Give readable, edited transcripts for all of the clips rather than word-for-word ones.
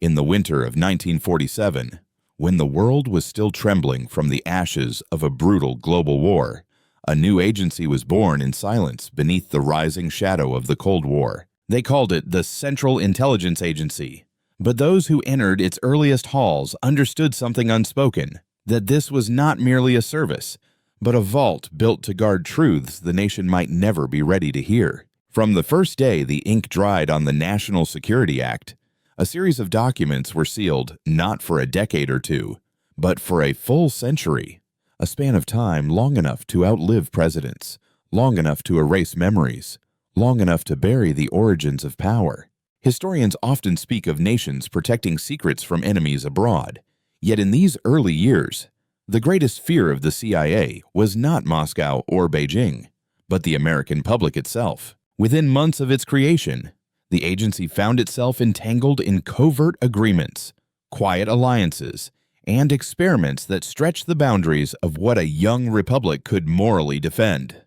In the winter of 1947, when the world was still trembling from the ashes of a brutal global war, a new agency was born in silence beneath the rising shadow of the Cold War. They called it the Central Intelligence Agency. But those who entered its earliest halls understood something unspoken, that this was not merely a service, but a vault built to guard truths the nation might never be ready to hear. From the first day the ink dried on the National Security Act, a series of documents were sealed not for a decade or two, but for a full century, a span of time long enough to outlive presidents, long enough to erase memories, long enough to bury the origins of power. Historians often speak of nations protecting secrets from enemies abroad, yet in these early years, the greatest fear of the CIA was not Moscow or Beijing, but the American public itself. Within months of its creation, the agency found itself entangled in covert agreements, quiet alliances, and experiments that stretched the boundaries of what a young republic could morally defend.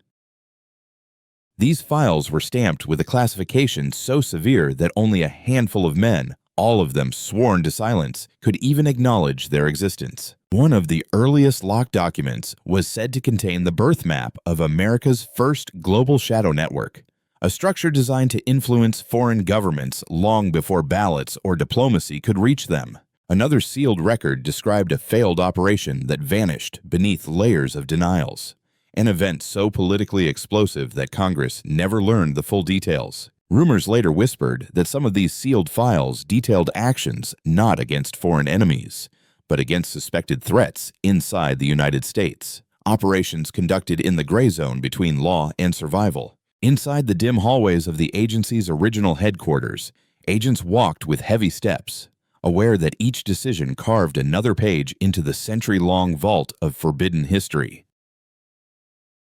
These files were stamped with a classification so severe that only a handful of men, all of them sworn to silence, could even acknowledge their existence. One of the earliest locked documents was said to contain the birth map of America's first global shadow network, a structure designed to influence foreign governments long before ballots or diplomacy could reach them. Another sealed record described a failed operation that vanished beneath layers of denials, an event so politically explosive that Congress never learned the full details. Rumors later whispered that some of these sealed files detailed actions not against foreign enemies, but against suspected threats inside the United States, operations conducted in the gray zone between law and survival. Inside the dim hallways of the agency's original headquarters, agents walked with heavy steps, aware that each decision carved another page into the century-long vault of forbidden history.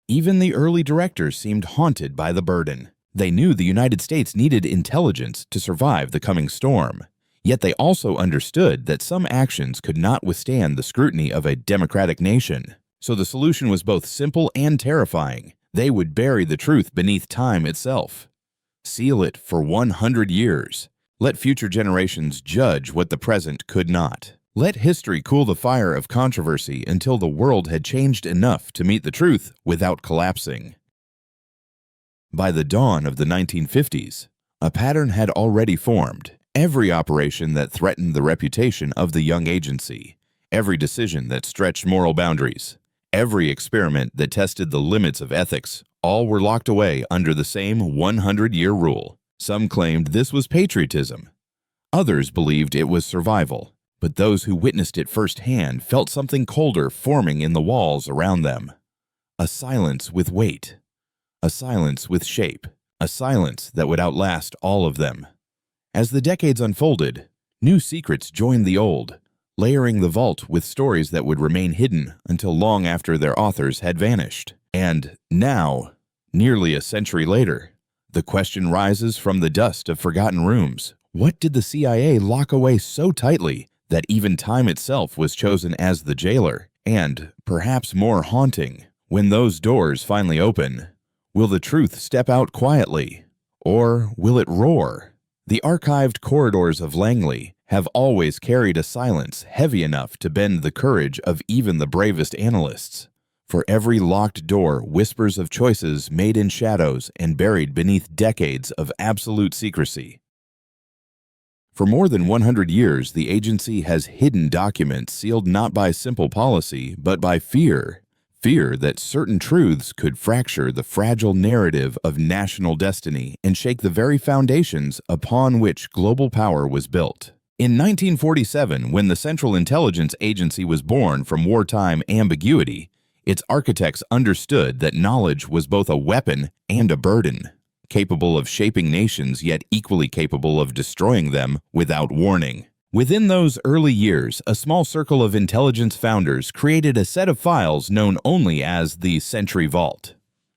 Even the early directors seemed haunted by the burden. They knew the United States needed intelligence to survive the coming storm, yet they also understood that some actions could not withstand the scrutiny of a democratic nation. So the solution was both simple and terrifying. They would bury the truth beneath time itself. Seal it for 100 years. Let future generations judge what the present could not. Let history cool the fire of controversy until the world had changed enough to meet the truth without collapsing. By the dawn of the 1950s, a pattern had already formed. Every operation that threatened the reputation of the young agency, every decision that stretched moral boundaries, every experiment that tested the limits of ethics, all were locked away under the same 100-year rule. Some claimed this was patriotism. Others believed it was survival. But those who witnessed it firsthand felt something colder forming in the walls around them. A silence with weight. A silence with shape. A silence that would outlast all of them. As the decades unfolded, new secrets joined the old, layering the vault with stories that would remain hidden until long after their authors had vanished. And now, nearly a century later, the question rises from the dust of forgotten rooms. What did the CIA lock away so tightly that even time itself was chosen as the jailer? And, perhaps more haunting, when those doors finally open, will the truth step out quietly? Or will it roar? The archived corridors of Langley have always carried a silence heavy enough to bend the courage of even the bravest analysts. For every locked door whispers of choices made in shadows and buried beneath decades of absolute secrecy. For more than 100 years, the agency has hidden documents sealed not by simple policy, but by fear. Fear that certain truths could fracture the fragile narrative of national destiny and shake the very foundations upon which global power was built. In 1947, when the Central Intelligence Agency was born from wartime ambiguity, its architects understood that knowledge was both a weapon and a burden, capable of shaping nations yet equally capable of destroying them without warning. Within those early years, a small circle of intelligence founders created a set of files known only as the Century Vault,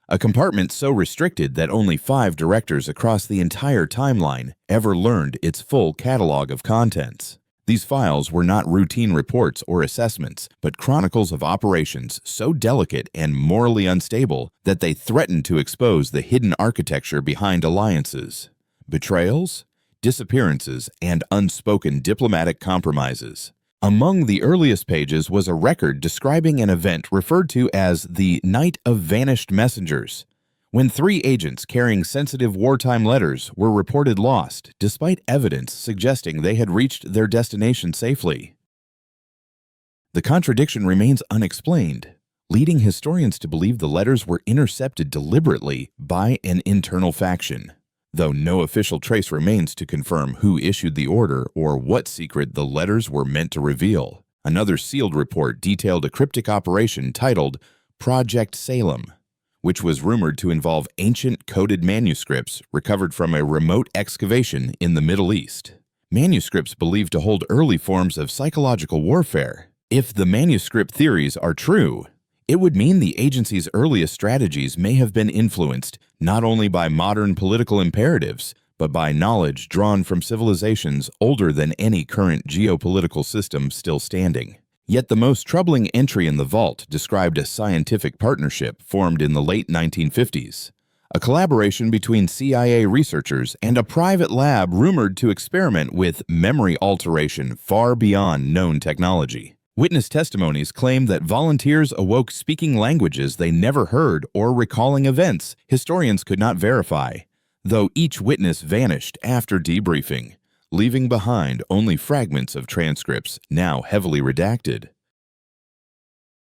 a compartment so restricted that only 5 directors across the entire timeline ever learned its full catalog of contents. These files were not routine reports or assessments, but chronicles of operations so delicate and morally unstable that they threatened to expose the hidden architecture behind alliances. Betrayals? disappearances, and unspoken diplomatic compromises. Among the earliest pages was a record describing an event referred to as the Night of Vanished Messengers, when 3 agents carrying sensitive wartime letters were reported lost, despite evidence suggesting they had reached their destination safely. The contradiction remains unexplained, leading historians to believe the letters were intercepted deliberately by an internal faction, though no official trace remains to confirm who issued the order or what secret the letters were meant to reveal. Another sealed report detailed a cryptic operation titled Project Salem, which was rumored to involve ancient coded manuscripts recovered from a remote excavation in the Middle East. Manuscripts believed to hold early forms of psychological warfare. If the manuscript theories are true, it would mean the agency's earliest strategies may have been influenced not only by modern political imperatives, but by knowledge drawn from civilizations older than any current geopolitical system still standing. Yet the most troubling entry in the vault described a scientific partnership formed in the late 1950s, a collaboration between CIA researchers and a private lab rumored to experiment with memory alteration far beyond known technology. Witness testimonies claim that volunteers awoke speaking languages they never heard or recalling events historians could not verify, though each witness vanished after debriefing, leaving behind only fragments of transcripts now heavily redacted.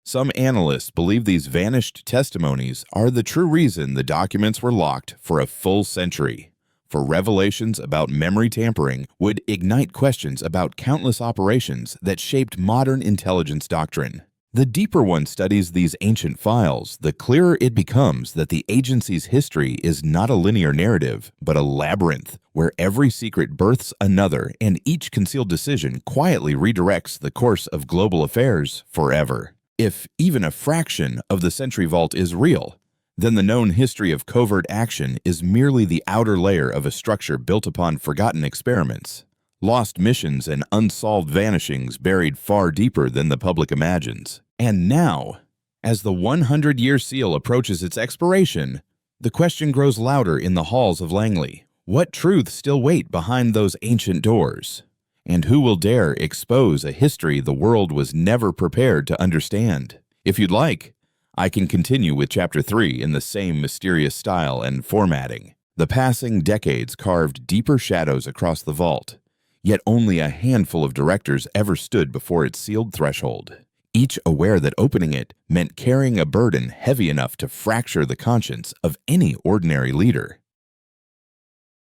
Some analysts believe these vanished testimonies are the true reason the documents were locked for a full century. For revelations about memory tampering would ignite questions about countless operations that shaped modern intelligence doctrine. The deeper one studies these ancient files, the clearer it becomes that the agency's history is not a linear narrative, but a labyrinth where every secret births another and each concealed decision quietly redirects the course of global affairs forever. If even a fraction of the Sentry Vault is real, then the known history of covert action is merely the outer layer of a structure built upon forgotten experiments, lost missions, and unsolved vanishings buried far deeper than the public imagines. And now, as the 100-year seal approaches its expiration, the question grows louder in the halls of Langley. What truths still wait behind those ancient doors? And who will dare expose a history the world was never prepared to understand? If you'd like, I can continue with Chapter 3 in the same mysterious style and formatting. The passing decades carved deeper shadows across the vault, yet only a handful of directors ever stood before its sealed threshold, each aware that opening it meant carrying a burden heavy enough to fracture the conscience of any ordinary leader.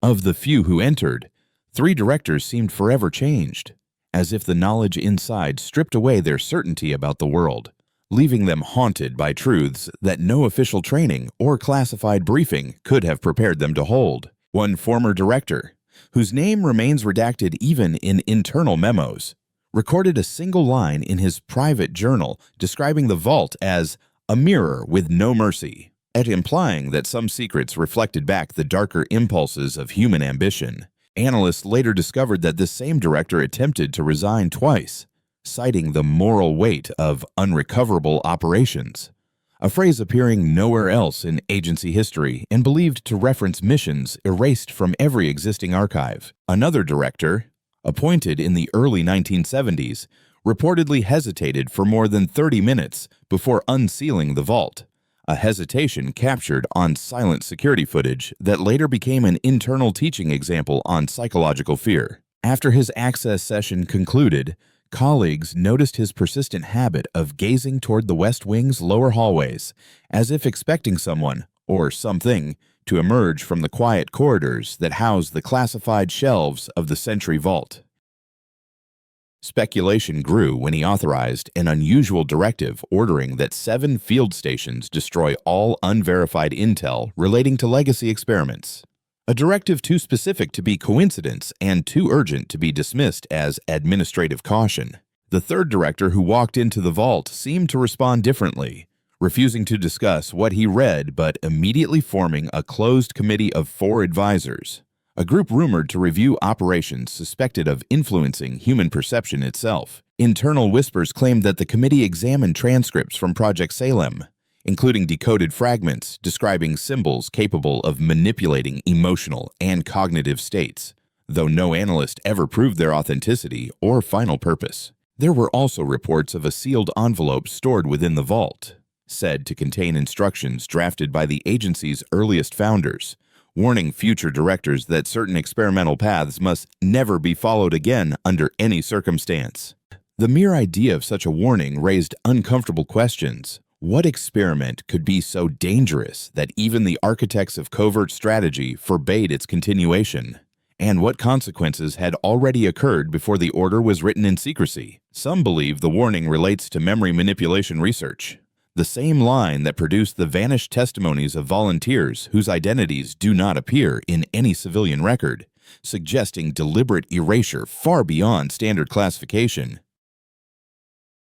Of the few who entered, 3 directors seemed forever changed, as if the knowledge inside stripped away their certainty about the world, leaving them haunted by truths that no official training or classified briefing could have prepared them to hold. One former director, whose name remains redacted even in internal memos, recorded a single line in his private journal describing the vault as a mirror with no mercy, implying that some secrets reflected back the darker impulses of human ambition. Analysts later discovered that this same director attempted to resign twice, citing the moral weight of unrecoverable operations, a phrase appearing nowhere else in agency history and believed to reference missions erased from every existing archive. Another director, appointed in the early 1970s, reportedly hesitated for more than 30 minutes before unsealing the vault, a hesitation captured on silent security footage that later became an internal teaching example on psychological fear. After his access session concluded, colleagues noticed his persistent habit of gazing toward the West Wing's lower hallways, as if expecting someone, or something, to emerge from the quiet corridors that house the classified shelves of the Sentry Vault. Speculation grew when he authorized an unusual directive ordering that 7 field stations destroy all unverified intel relating to legacy experiments. A directive too specific to be coincidence and too urgent to be dismissed as administrative caution. The third director who walked into the vault seemed to respond differently, refusing to discuss what he read but immediately forming a closed committee of 4 advisors, a group rumored to review operations suspected of influencing human perception itself. Internal whispers claimed that the committee examined transcripts from Project Salem, including decoded fragments describing symbols capable of manipulating emotional and cognitive states, though no analyst ever proved their authenticity or final purpose. There were also reports of a sealed envelope stored within the vault, said to contain instructions drafted by the agency's earliest founders, warning future directors that certain experimental paths must never be followed again under any circumstance. The mere idea of such a warning raised uncomfortable questions. What experiment could be so dangerous that even the architects of covert strategy forbade its continuation? And what consequences had already occurred before the order was written in secrecy? Some believe the warning relates to memory manipulation research, the same line that produced the vanished testimonies of volunteers whose identities do not appear in any civilian record, suggesting deliberate erasure far beyond standard classification.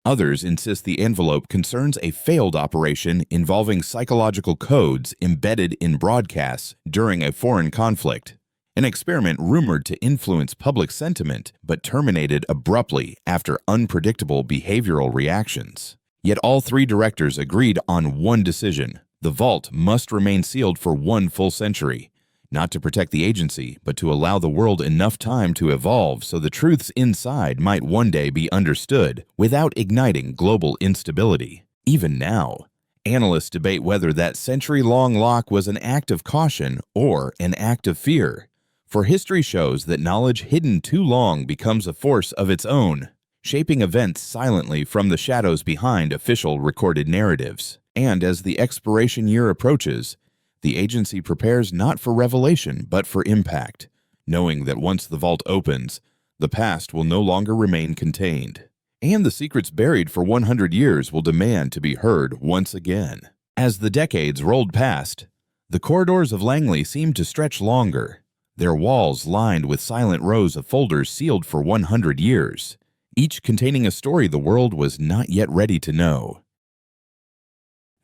Others insist the envelope concerns a failed operation involving psychological codes embedded in broadcasts during a foreign conflict, an experiment rumored to influence public sentiment but terminated abruptly after unpredictable behavioral reactions. Yet all three directors agreed on one decision: the vault must remain sealed for one full century, not to protect the agency, but to allow the world enough time to evolve so the truths inside might one day be understood without igniting global instability. Even now, analysts debate whether that century-long lock was an act of caution or an act of fear, for history shows that knowledge hidden too long becomes a force of its own, shaping events silently from the shadows behind official recorded narratives. And as the expiration year approaches, the agency prepares not for revelation but for impact, knowing that once the vault opens, the past will no longer remain contained, and the secrets buried for 100 years will demand to be heard once again. As the decades rolled past, the corridors of Langley seemed to stretch longer, their walls lined with silent rows of folders sealed for 100 years, each containing a story the world was not yet ready to know.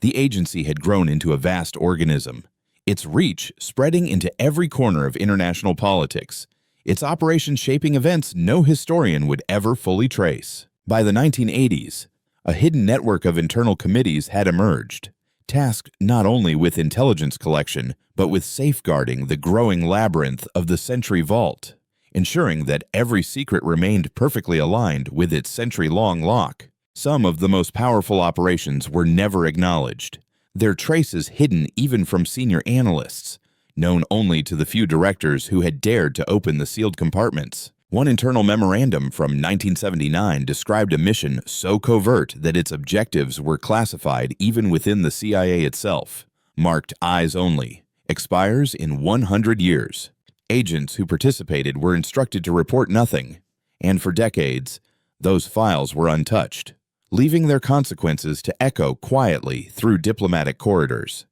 The agency had grown into a vast organism, its reach spreading into every corner of international politics, its operations shaping events no historian would ever fully trace. By the 1980s, a hidden network of internal committees had emerged, tasked not only with intelligence collection, but with safeguarding the growing labyrinth of the Century Vault, ensuring that every secret remained perfectly aligned with its century-long lock. Some of the most powerful operations were never acknowledged, their traces hidden even from senior analysts, known only to the few directors who had dared to open the sealed compartments. One internal memorandum from 1979 described a mission so covert that its objectives were classified even within the CIA itself. Marked Eyes Only, expires in 100 years. Agents who participated were instructed to report nothing, and for decades, those files were untouched, leaving their consequences to echo quietly through diplomatic corridors.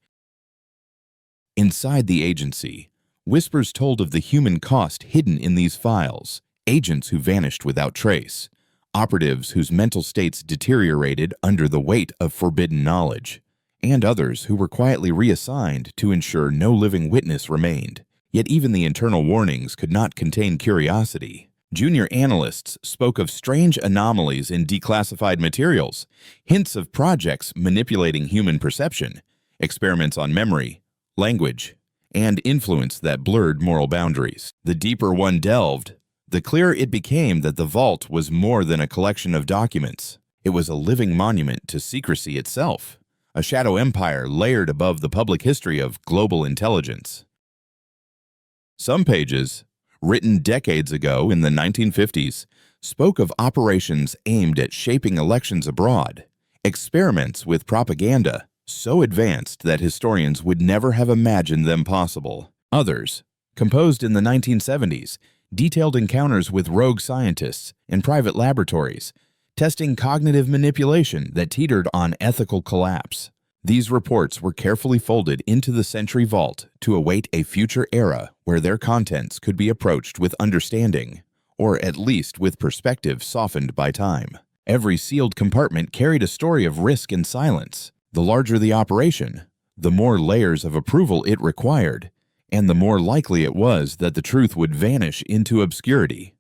Inside the agency, whispers told of the human cost hidden in these files, agents who vanished without trace, operatives whose mental states deteriorated under the weight of forbidden knowledge, and others who were quietly reassigned to ensure no living witness remained. Yet even the internal warnings could not contain curiosity. Junior analysts spoke of strange anomalies in declassified materials, hints of projects manipulating human perception, experiments on memory, language, and influence that blurred moral boundaries. The deeper one delved, the clearer it became that the vault was more than a collection of documents. It was a living monument to secrecy itself, a shadow empire layered above the public history of global intelligence. Some pages, written decades ago in the 1950s, spoke of operations aimed at shaping elections abroad, experiments with propaganda so advanced that historians would never have imagined them possible. Others, composed in the 1970s, detailed encounters with rogue scientists in private laboratories, testing cognitive manipulation that teetered on ethical collapse. These reports were carefully folded into the Century Vault to await a future era where their contents could be approached with understanding, or at least with perspective softened by time. Every sealed compartment carried a story of risk and silence. The larger the operation, the more layers of approval it required, and the more likely it was that the truth would vanish into obscurity.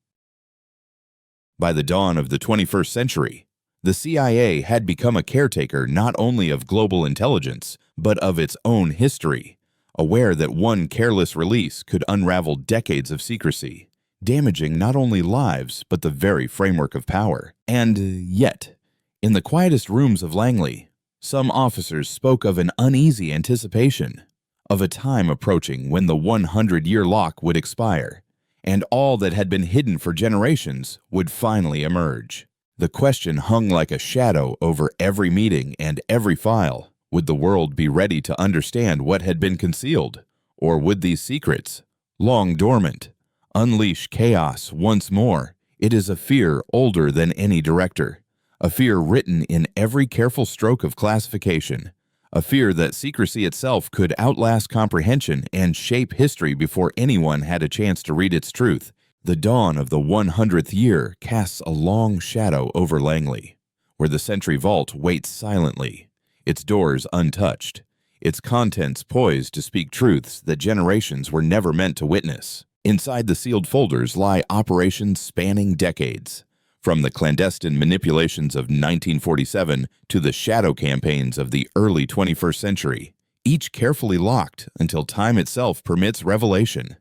By the dawn of the 21st century, the CIA had become a caretaker not only of global intelligence, but of its own history, aware that one careless release could unravel decades of secrecy. damaging not only lives but the very framework of power. And yet, in the quietest rooms of Langley, some officers spoke of an uneasy anticipation, of a time approaching when the 100-year lock would expire, and all that had been hidden for generations would finally emerge. The question hung like a shadow over every meeting and every file. Would the world be ready to understand what had been concealed? Or would these secrets, long dormant, unleash chaos once more? It is a fear older than any director, a fear written in every careful stroke of classification, a fear that secrecy itself could outlast comprehension and shape history before anyone had a chance to read its truth. The dawn of the 100th year casts a long shadow over Langley, where the Sentry Vault waits silently, its doors untouched, its contents poised to speak truths that generations were never meant to witness. Inside the sealed folders lie operations spanning decades, from the clandestine manipulations of 1947 to the shadow campaigns of the early 21st century, each carefully locked until time itself permits revelation.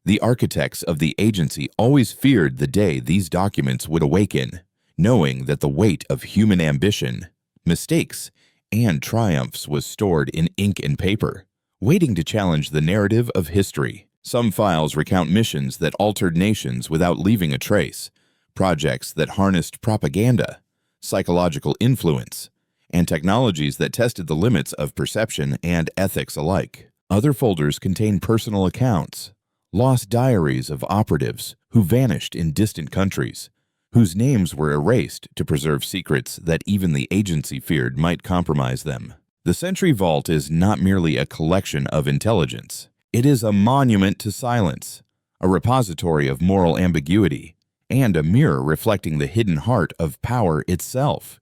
The architects of the agency always feared the day these documents would awaken, knowing that the weight of human ambition, mistakes, and triumphs was stored in ink and paper, waiting to challenge the narrative of history. Some files recount missions that altered nations without leaving a trace, projects that harnessed propaganda, psychological influence, and technologies that tested the limits of perception and ethics alike. Other folders contain personal accounts, lost diaries of operatives who vanished in distant countries, whose names were erased to preserve secrets that even the agency feared might compromise them. The Sentry Vault is not merely a collection of intelligence. It is a monument to silence, a repository of moral ambiguity, and a mirror reflecting the hidden heart of power itself.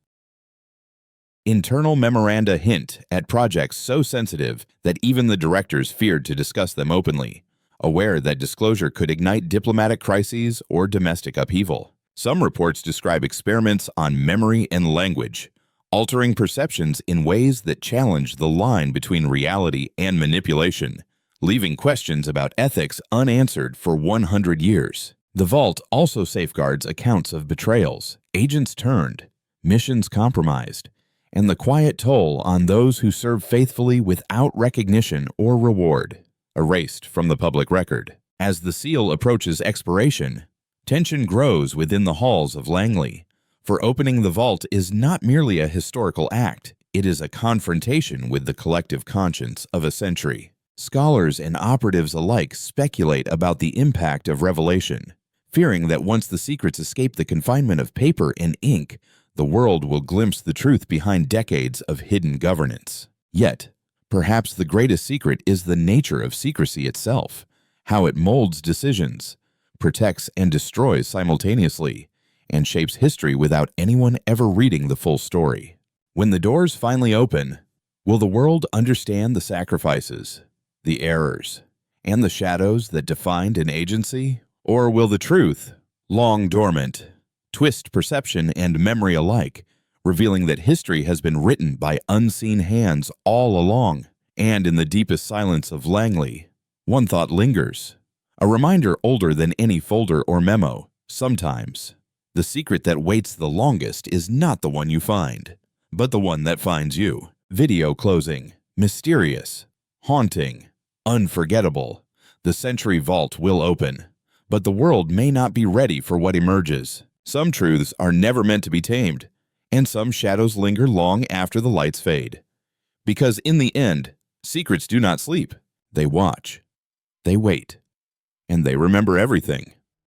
Internal memoranda hint at projects so sensitive that even the directors feared to discuss them openly, aware that disclosure could ignite diplomatic crises or domestic upheaval. Some reports describe experiments on memory and language, altering perceptions in ways that challenge the line between reality and manipulation, leaving questions about ethics unanswered for 100 years. The vault also safeguards accounts of betrayals, agents turned, missions compromised, and the quiet toll on those who serve faithfully without recognition or reward, erased from the public record. As the seal approaches expiration, tension grows within the halls of Langley, for opening the vault is not merely a historical act, it is a confrontation with the collective conscience of a century. Scholars and operatives alike speculate about the impact of revelation, fearing that once the secrets escape the confinement of paper and ink, the world will glimpse the truth behind decades of hidden governance. Yet, perhaps the greatest secret is the nature of secrecy itself, how it molds decisions, protects and destroys simultaneously, and shapes history without anyone ever reading the full story. When the doors finally open, will the world understand the sacrifices, the errors, and the shadows that defined an agency? Or will the truth, long dormant, twist perception and memory alike, revealing that history has been written by unseen hands all along? And in the deepest silence of Langley, one thought lingers, a reminder older than any folder or memo. Sometimes, the secret that waits the longest is not the one you find, but the one that finds you. Video closing. Mysterious, haunting, unforgettable. The Sentry Vault will open, but the world may not be ready for what emerges. Some truths are never meant to be tamed, and some shadows linger long after the lights fade. Because in the end, secrets do not sleep. They watch, they wait, and they remember everything.